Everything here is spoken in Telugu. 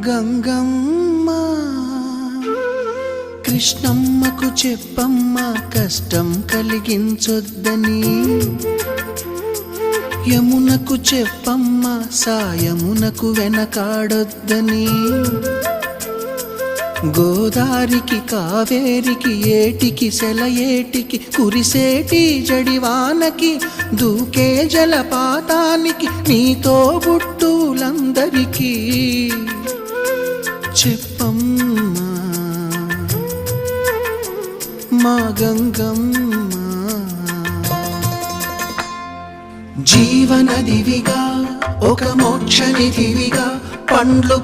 గంగమ్మ కృష్ణమ్మకు చెప్పమ్మ కష్టం కలిగించొద్దని, యమునకు చెప్పమ్మ సాయమునకు వెనకాడొద్దని, గోదారికి కావేరికి ఏటికి సెలయేటికి కురిసేటి జడివానకి దూకే జలపాతానికి నీతో బుట్టులందరికీ చెప్పమ్మా మా గంగమ్మ. జీవనదివిగా ఒక మోక్షనిధివిగా పండ్లు